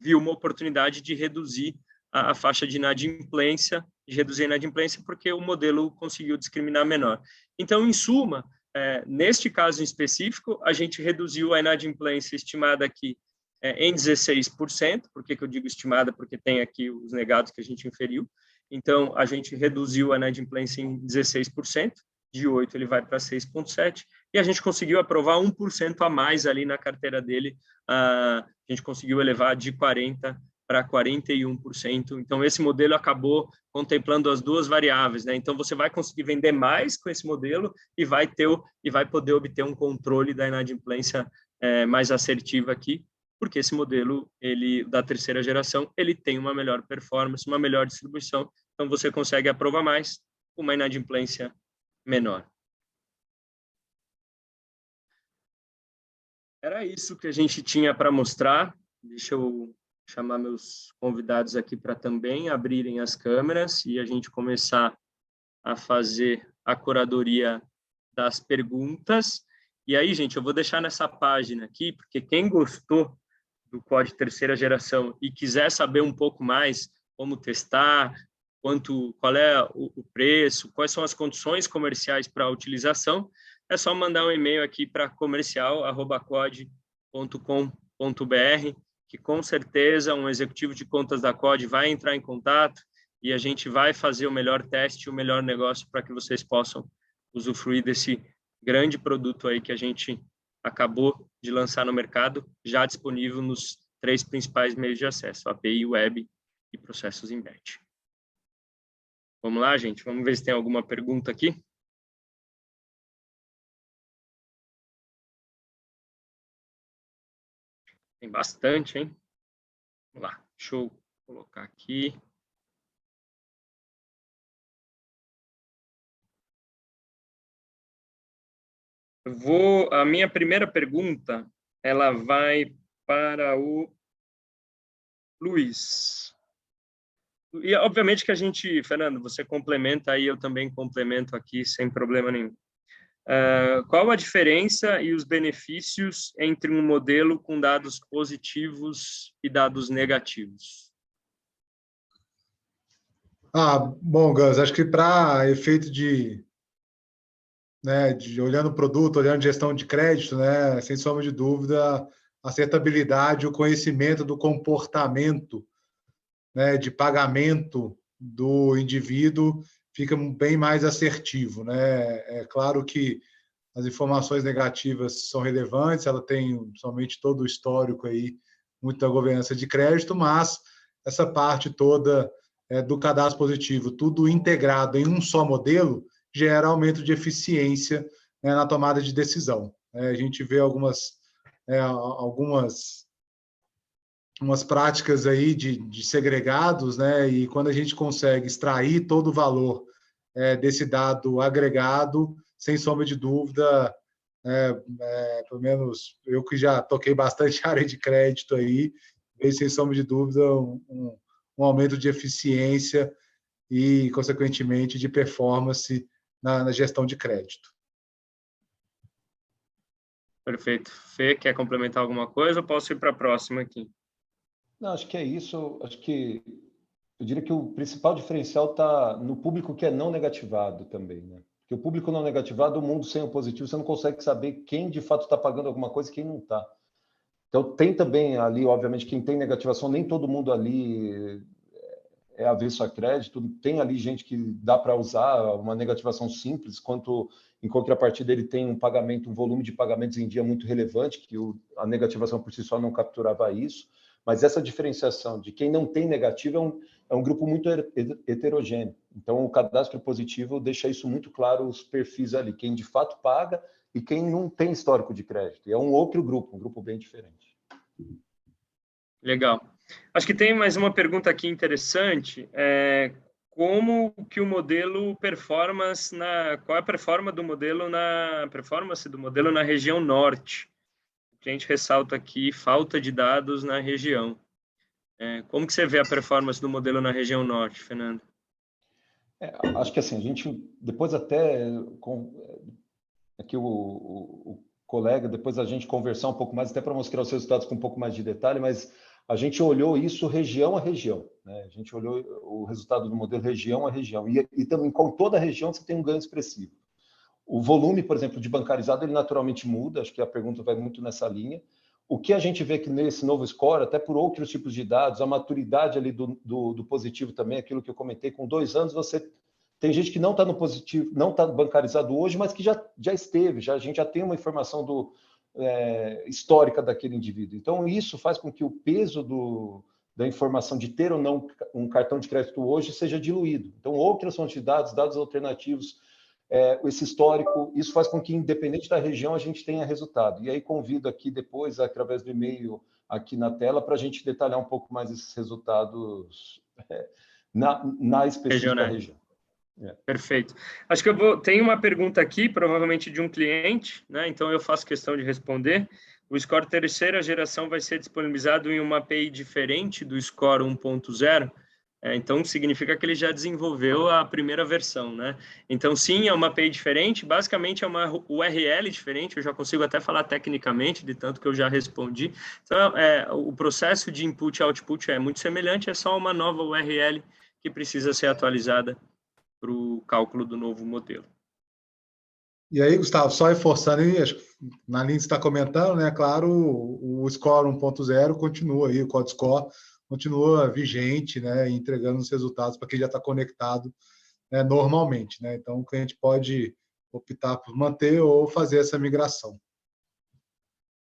viu uma oportunidade de reduzir a faixa de inadimplência, porque o modelo conseguiu discriminar menor. Então, em suma, neste caso em específico, a gente reduziu a inadimplência estimada aqui em 16%. Por que eu digo estimada? Porque tem aqui os negados que a gente inferiu. Então, a gente reduziu a inadimplência em 16%, de 8% ele vai para 6,7%, e a gente conseguiu aprovar 1% a mais ali na carteira dele. A gente conseguiu elevar de 40% para 41%. Então, esse modelo acabou contemplando as duas variáveis, né? Então, você vai conseguir vender mais com esse modelo e vai poder obter um controle da inadimplência mais assertiva aqui, porque esse modelo, da terceira geração, ele tem uma melhor performance, uma melhor distribuição. Então, você consegue aprovar mais com uma inadimplência menor. Era isso que a gente tinha para mostrar. Deixa eu chamar meus convidados aqui para também abrirem as câmeras e a gente começar a fazer a curadoria das perguntas. E aí, gente, eu vou deixar nessa página aqui, porque quem gostou do código terceira geração e quiser saber um pouco mais como testar, qual é o preço, quais são as condições comerciais para a utilização, é só mandar um e-mail aqui para comercial@cod.com.br, que com certeza um executivo de contas da COD vai entrar em contato e a gente vai fazer o melhor teste, o melhor negócio para que vocês possam usufruir desse grande produto aí que a gente acabou de lançar no mercado, já disponível nos 3 principais meios de acesso, API, Web e processos em batch. Vamos lá, gente? Vamos ver se tem alguma pergunta aqui. Tem bastante, hein? Vamos lá, deixa eu colocar aqui. A minha primeira pergunta, ela vai para o Luiz. E, obviamente, que a gente, Fernando, você complementa aí, eu também complemento aqui, sem problema nenhum. Qual a diferença e os benefícios entre um modelo com dados positivos e dados negativos? Bom, Gus, acho que para efeito de olhando o produto, olhando gestão de crédito, né, sem sombra de dúvida, a acertabilidade, o conhecimento do comportamento, né, de pagamento do indivíduo fica bem mais assertivo, né? É claro que as informações negativas são relevantes, ela tem somente todo o histórico aí, muito da governança de crédito, mas essa parte toda do cadastro positivo, tudo integrado em um só modelo, gera aumento de eficiência, né, na tomada de decisão. A gente vê algumas práticas aí de segregados, né? E quando a gente consegue extrair todo o valor desse dado agregado, sem sombra de dúvida, pelo menos eu que já toquei bastante área de crédito aí, vejo sem sombra de dúvida um aumento de eficiência e, consequentemente, de performance na gestão de crédito. Perfeito. Fê, quer complementar alguma coisa ou posso ir para a próxima aqui? Não, acho que é isso. Acho que eu diria que o principal diferencial está no público que é não negativado também, né? Porque o público não negativado, o mundo sem o positivo, você não consegue saber quem de fato está pagando alguma coisa e quem não está. Então tem também ali, obviamente, quem tem negativação, nem todo mundo ali é avesso a crédito, tem ali gente que dá para usar uma negativação simples, quanto em contrapartida ele tem um pagamento, um volume de pagamentos em dia muito relevante, que a negativação por si só não capturava isso. Mas essa diferenciação de quem não tem negativo é um grupo muito heterogêneo. Então, o cadastro positivo deixa isso muito claro, os perfis ali, quem de fato paga e quem não tem histórico de crédito. E é um outro grupo, um grupo bem diferente. Legal. Acho que tem mais uma pergunta aqui interessante. Como que o modelo qual é a performance do modelo na região norte? A gente ressalta aqui falta de dados na região. Como que você vê a performance do modelo na região norte, Fernando? Acho que assim, a gente depois até aqui o colega, depois a gente conversar um pouco mais, até para mostrar os resultados com um pouco mais de detalhe, mas a gente olhou isso região a região, né? A gente olhou o resultado do modelo região a região, e também com toda a região você tem um ganho expressivo. O volume, por exemplo, de bancarizado, ele naturalmente muda, acho que a pergunta vai muito nessa linha. O que a gente vê que nesse novo score, até por outros tipos de dados, a maturidade ali do positivo também, aquilo que eu comentei, com 2 anos você tem gente que não está no positivo, não está bancarizado hoje, mas que já esteve, a gente já tem uma informação histórica daquele indivíduo. Então, isso faz com que o peso da informação de ter ou não um cartão de crédito hoje seja diluído. Então, outras fontes de dados alternativos, esse histórico, isso faz com que, independente da região, a gente tenha resultado. E aí convido aqui depois, através do e-mail aqui na tela, para a gente detalhar um pouco mais esses resultados na específica região. Perfeito. Acho que tenho uma pergunta aqui, provavelmente de um cliente, né? Então eu faço questão de responder. O Score terceira geração vai ser disponibilizado em uma API diferente do Score 1.0. Então, significa que ele já desenvolveu a primeira versão, né? Então, sim, é uma API diferente, basicamente é uma URL diferente, eu já consigo até falar tecnicamente, de tanto que eu já respondi. Então, o processo de input e output é muito semelhante, é só uma nova URL que precisa ser atualizada para o cálculo do novo modelo. E aí, Gustavo, só reforçando aí, acho que na linha que você está comentando, né? Claro, o Score 1.0 continua aí, o Code Score continua vigente, né, entregando os resultados para quem já está conectado, né, normalmente, né? Então, o cliente pode optar por manter ou fazer essa migração.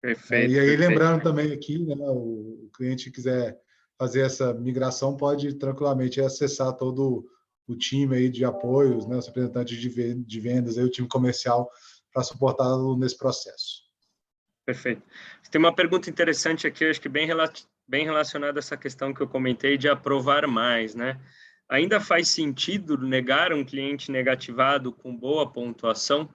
Perfeito. E aí, perfeito. Lembrando também aqui, né, o cliente que quiser fazer essa migração pode tranquilamente acessar todo o time aí de apoios, né, os representantes de vendas, aí, o time comercial, para suportá-lo nesse processo. Perfeito. Tem uma pergunta interessante aqui, acho que bem relacionada a essa questão que eu comentei de aprovar mais, né? Ainda faz sentido negar um cliente negativado com boa pontuação?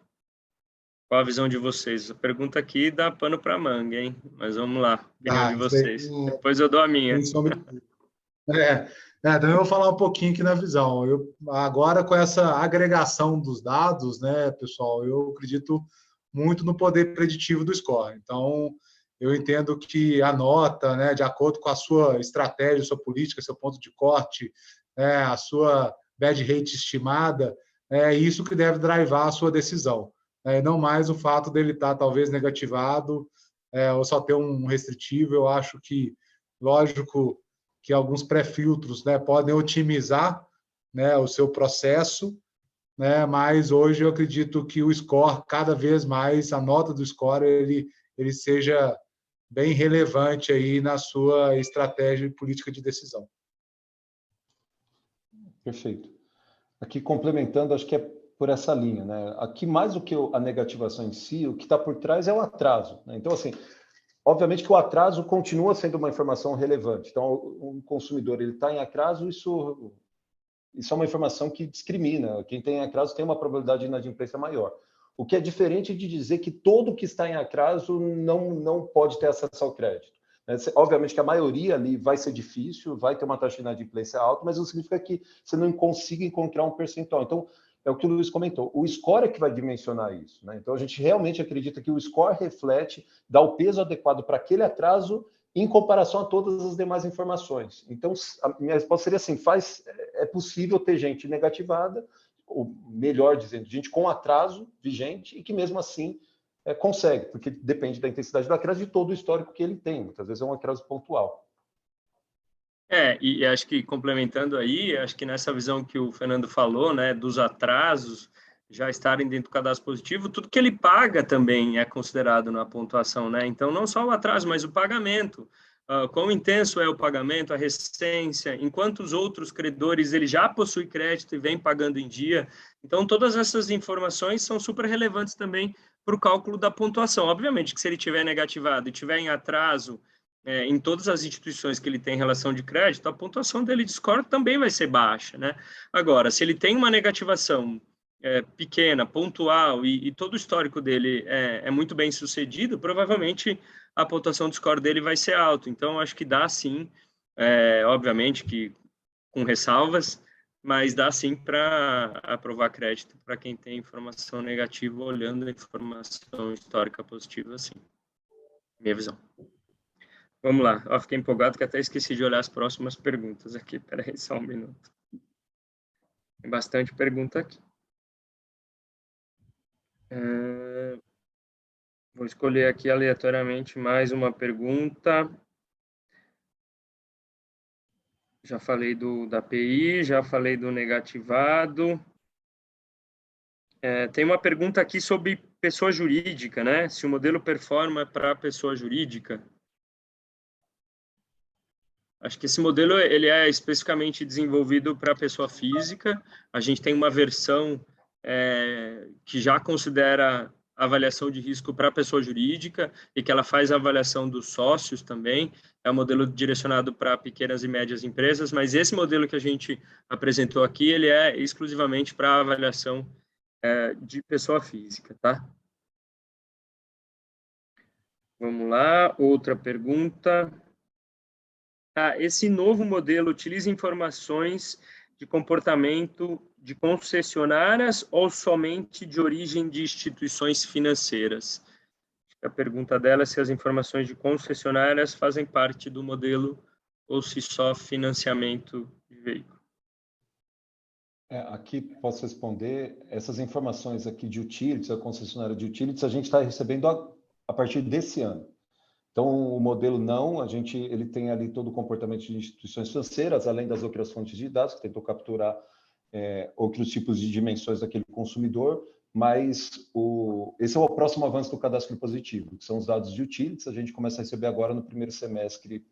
Qual a visão de vocês? A pergunta aqui dá pano para manga, hein? Mas vamos lá, opinião de vocês. Depois eu dou a minha. Também vou falar um pouquinho aqui na visão. Agora, com essa agregação dos dados, né, pessoal, eu acredito muito no poder preditivo do score. Então, eu entendo que a nota, né, de acordo com a sua estratégia, sua política, seu ponto de corte, né, a sua bad rate estimada, é isso que deve drivar a sua decisão. Não mais o fato dele estar talvez negativado ou só ter um restritivo. Eu acho que, lógico, que alguns pré-filtros, né, podem otimizar, né, o seu processo, né, mas hoje eu acredito que o score, cada vez mais, a nota do score, ele seja bem relevante aí na sua estratégia e política de decisão. Perfeito. Aqui, complementando, acho que é por essa linha, né? Aqui, mais do que a negativação em si, o que está por trás é o atraso, né? Então, assim, obviamente que o atraso continua sendo uma informação relevante. Então, o consumidor ele está em atraso, isso é uma informação que discrimina. Quem tem atraso tem uma probabilidade de inadimplência maior. O que é diferente de dizer que todo que está em atraso não pode ter acesso ao crédito. Obviamente que a maioria ali vai ser difícil, vai ter uma taxa de inadimplência alta, mas não significa que você não consiga encontrar um percentual. Então, é o que o Luiz comentou, o score é que vai dimensionar isso, né? Então, a gente realmente acredita que o score reflete, dá o peso adequado para aquele atraso em comparação a todas as demais informações. Então, a minha resposta seria assim, é possível ter gente negativada, ou melhor dizendo, gente com atraso vigente e que mesmo assim consegue, porque depende da intensidade do atraso e de todo o histórico que ele tem. Muitas vezes é um atraso pontual. E acho que complementando aí, acho que nessa visão que o Fernando falou, né, dos atrasos já estarem dentro do cadastro positivo, tudo que ele paga também é considerado na pontuação, né? Então, não só o atraso, mas o pagamento. Quão intenso é o pagamento, a resistência, enquanto os outros credores ele já possui crédito e vem pagando em dia. Então, todas essas informações são super relevantes também para o cálculo da pontuação. Obviamente que se ele tiver negativado e tiver em atraso em todas as instituições que ele tem relação de crédito, a pontuação dele de score também vai ser baixa, né? Agora, se ele tem uma negativação pequena, pontual, e todo o histórico dele é muito bem sucedido, provavelmente a pontuação do score dele vai ser alta. Então, acho que dá sim, obviamente que com ressalvas, mas dá sim para aprovar crédito para quem tem informação negativa, olhando a informação histórica positiva, sim. Minha visão. Vamos lá. Fiquei empolgado que até esqueci de olhar as próximas perguntas aqui. Espera aí só um minuto. Tem bastante pergunta aqui. Vou escolher aqui aleatoriamente mais uma pergunta. Já falei da API, já falei do negativado. Tem uma pergunta aqui sobre pessoa jurídica, né? Se o modelo performa para pessoa jurídica. Acho que esse modelo ele é especificamente desenvolvido para pessoa física. A gente tem uma versão que já considera avaliação de risco para pessoa jurídica e que ela faz a avaliação dos sócios também. É um modelo direcionado para pequenas e médias empresas, mas esse modelo que a gente apresentou aqui, ele é exclusivamente para avaliação de pessoa física, tá? Vamos lá, outra pergunta. Esse novo modelo utiliza informações de comportamento de concessionárias ou somente de origem de instituições financeiras? A pergunta dela é se as informações de concessionárias fazem parte do modelo ou se só financiamento de veículo. Aqui posso responder. Essas informações aqui de utilities, a concessionária de utilities, a gente está recebendo a partir desse ano. Então, o modelo ele tem ali todo o comportamento de instituições financeiras, além das outras fontes de dados, que tentou capturar outros tipos de dimensões daquele consumidor, mas esse é o próximo avanço do cadastro positivo, que são os dados de utilities. A gente começa a receber agora no primeiro semestre,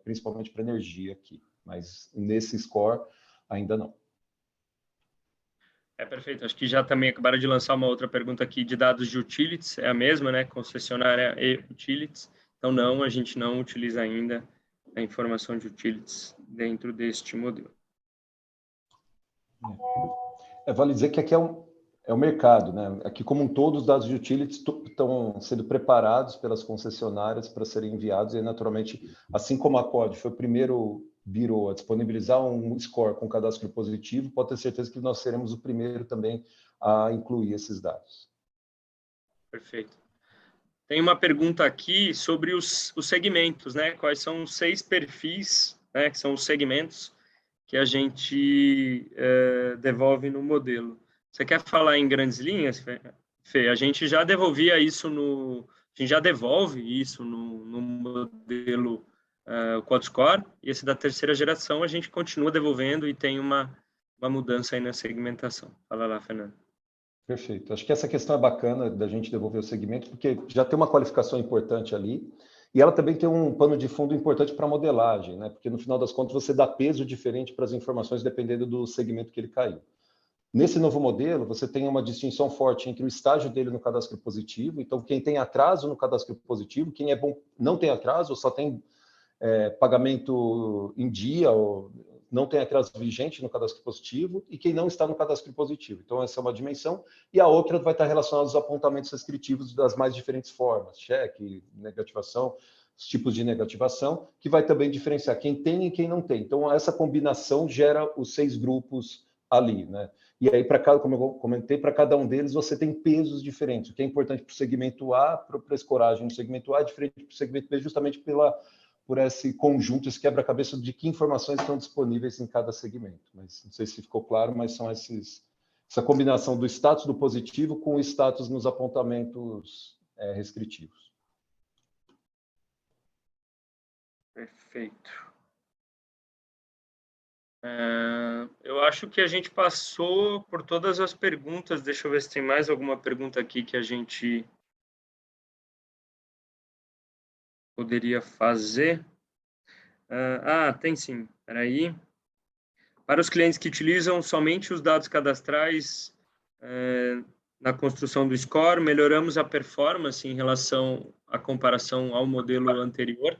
principalmente para energia aqui, mas nesse score ainda não. Perfeito. Acho que já também acabaram de lançar uma outra pergunta aqui de dados de utilities, é a mesma, né? Concessionária e utilities. Então, não, a gente não utiliza ainda a informação de utilities dentro deste modelo. Vale dizer que aqui é o mercado, né? Aqui, como um todo, os dados de utilities estão sendo preparados pelas concessionárias para serem enviados e, naturalmente, assim como a COD foi o primeiro bureau a disponibilizar um score com cadastro positivo, pode ter certeza que nós seremos o primeiro também a incluir esses dados. Perfeito. Tem uma pergunta aqui sobre os segmentos, né? Quais são os 6 perfis, né? Que são os segmentos que a gente devolve no modelo. Você quer falar em grandes linhas, Fê? A gente já devolvia isso a gente já devolve isso no modelo QuadScore, e esse da terceira geração a gente continua devolvendo e tem uma mudança aí na segmentação. Fala lá, Fernando. Perfeito. Acho que essa questão é bacana da gente devolver o segmento, porque já tem uma qualificação importante ali, e ela também tem um pano de fundo importante para a modelagem, né? Porque no final das contas você dá peso diferente para as informações dependendo do segmento que ele caiu. Nesse novo modelo, você tem uma distinção forte entre o estágio dele no cadastro positivo, então quem tem atraso no cadastro positivo, quem é bom não tem atraso, ou só tem pagamento em dia, ou não tem atraso vigente no cadastro positivo, e quem não está no cadastro positivo. Então, essa é uma dimensão. E a outra vai estar relacionada aos apontamentos restritivos das mais diferentes formas, cheque, negativação, os tipos de negativação, que vai também diferenciar quem tem e quem não tem. Então, essa combinação gera os 6 grupos ali, né? E aí, como eu comentei, para cada um deles você tem pesos diferentes. O que é importante para o segmento A, para a escoragem no segmento A, é diferente para o segmento B, justamente por esse conjunto, esse quebra-cabeça de que informações estão disponíveis em cada segmento. Mas não sei se ficou claro, mas são essa combinação do status do positivo com o status nos apontamentos restritivos. Perfeito. Eu acho que a gente passou por todas as perguntas. Deixa eu ver se tem mais alguma pergunta aqui que a gente poderia fazer. Tem sim. Espera aí. Para os clientes que utilizam somente os dados cadastrais na construção do score, melhoramos a performance em relação à comparação ao modelo anterior?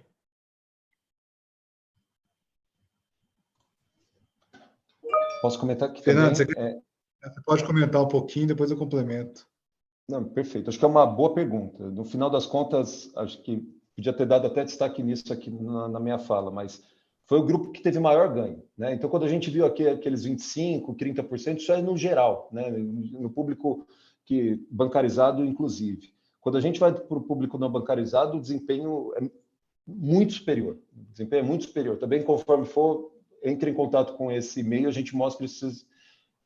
Posso comentar aqui Fernando, também? Você pode comentar um pouquinho, depois eu complemento. Não, perfeito. Acho que é uma boa pergunta. No final das contas, acho que podia ter dado até destaque nisso aqui na minha fala, mas foi o grupo que teve maior ganho, né? Então, quando a gente viu aqui aqueles 25%, 30%, isso é no geral, né? No público bancarizado, inclusive. Quando a gente vai para o público não bancarizado, o desempenho é muito superior. O desempenho é muito superior. Também, conforme entre em contato com esse e-mail, a gente mostra esses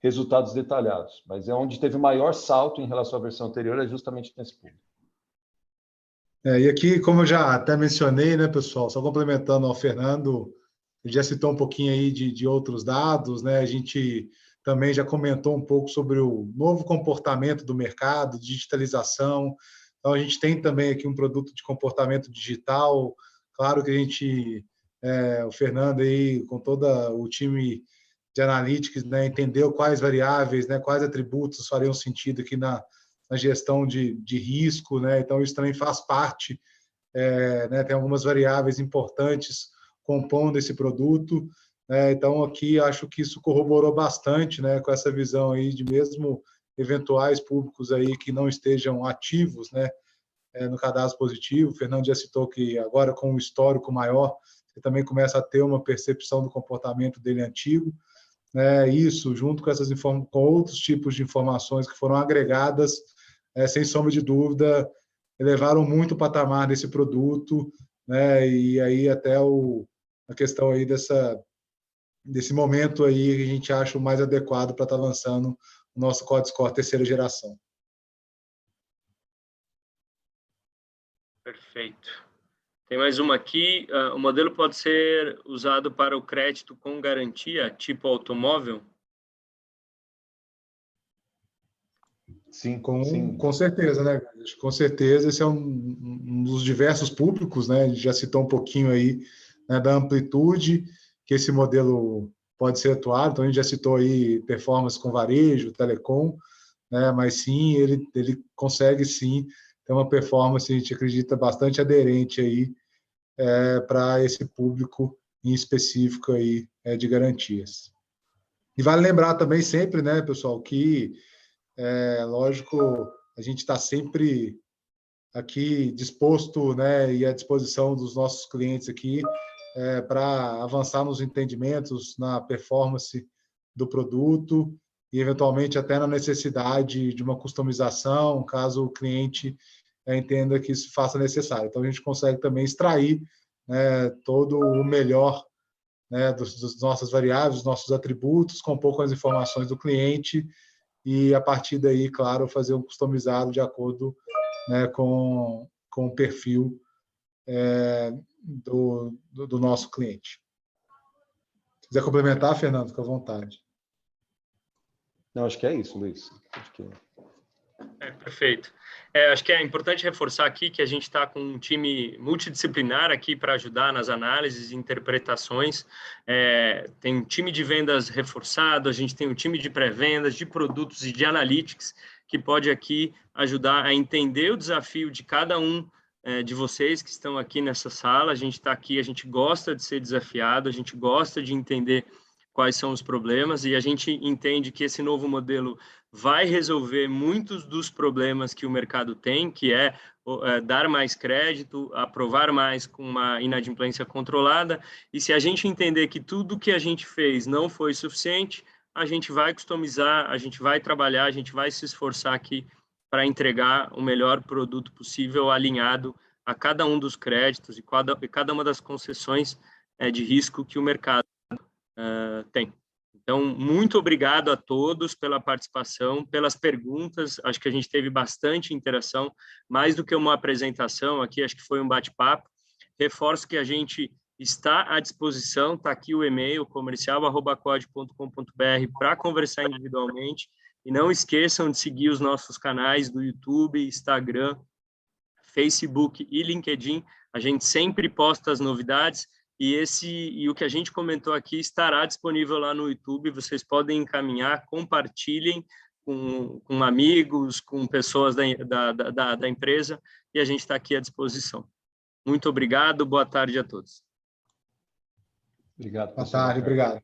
resultados detalhados. Mas é onde teve maior salto em relação à versão anterior, é justamente nesse público. E aqui, como eu já até mencionei, né, pessoal, só complementando ao Fernando, ele já citou um pouquinho aí de outros dados, né? A gente também já comentou um pouco sobre o novo comportamento do mercado, digitalização. Então, a gente tem também aqui um produto de comportamento digital. Claro que a gente, o Fernando aí, com todo o time de analytics, né, entendeu quais variáveis, né, quais atributos fariam sentido aqui na gestão de risco, né? Então isso também faz parte, né? Tem algumas variáveis importantes compondo esse produto, né? Então aqui acho que isso corroborou bastante, né, com essa visão aí de mesmo eventuais públicos aí que não estejam ativos, né, no cadastro positivo. O Fernando já citou que agora com um histórico maior, você também começa a ter uma percepção do comportamento dele antigo. Isso, junto com com outros tipos de informações que foram agregadas, sem sombra de dúvida, elevaram muito o patamar desse produto, né? E aí até a questão aí desse momento aí que a gente acha o mais adequado para estar lançando o nosso QuadScore terceira geração. Perfeito. Tem mais uma aqui. O modelo pode ser usado para o crédito com garantia, tipo automóvel? Sim, com certeza, né? Com certeza, esse é um dos diversos públicos, né? A gente já citou um pouquinho aí, né, da amplitude que esse modelo pode ser atuado. Então, a gente já citou aí performance com varejo, telecom, né? Mas sim, ele consegue sim ter uma performance, a gente acredita, bastante aderente aí para esse público em específico aí de garantias. E vale lembrar também sempre, né, pessoal, que lógico, a gente está sempre aqui disposto, né, e à disposição dos nossos clientes aqui para avançar nos entendimentos, na performance do produto e, eventualmente, até na necessidade de uma customização, caso o cliente entenda que isso faça necessário. Então, a gente consegue também extrair, né, todo o melhor né, das nossas variáveis, dos nossos atributos, compor com as informações do cliente e, a partir daí, claro, fazer um customizado de acordo, né, com o perfil do nosso cliente. Se quiser complementar, Fernando, fica à vontade. Não, acho que é isso, Luiz. Acho que... Perfeito. Acho que é importante reforçar aqui que a gente está com um time multidisciplinar aqui para ajudar nas análises e interpretações. Tem um time de vendas reforçado, a gente tem um time de pré-vendas, de produtos e de analytics, que pode aqui ajudar a entender o desafio de cada um de vocês que estão aqui nessa sala. A gente está aqui, a gente gosta de ser desafiado, a gente gosta de entender quais são os problemas, e a gente entende que esse novo modelo vai resolver muitos dos problemas que o mercado tem, que é dar mais crédito, aprovar mais com uma inadimplência controlada, e se a gente entender que tudo que a gente fez não foi suficiente, a gente vai customizar, a gente vai trabalhar, a gente vai se esforçar aqui para entregar o melhor produto possível, alinhado a cada um dos créditos e cada uma das concessões de risco que o mercado tem. Então, muito obrigado a todos pela participação, pelas perguntas. Acho que a gente teve bastante interação, mais do que uma apresentação aqui, acho que foi um bate-papo. Reforço que a gente está à disposição, está aqui o e-mail comercial@quod.com.br para conversar individualmente. E não esqueçam de seguir os nossos canais do YouTube, Instagram, Facebook e LinkedIn. A gente sempre posta as novidades. E o que a gente comentou aqui estará disponível lá no YouTube. Vocês podem encaminhar, compartilhem com amigos, com pessoas da empresa, e a gente está aqui à disposição. Muito obrigado, boa tarde a todos. Obrigado. Boa tarde, obrigado.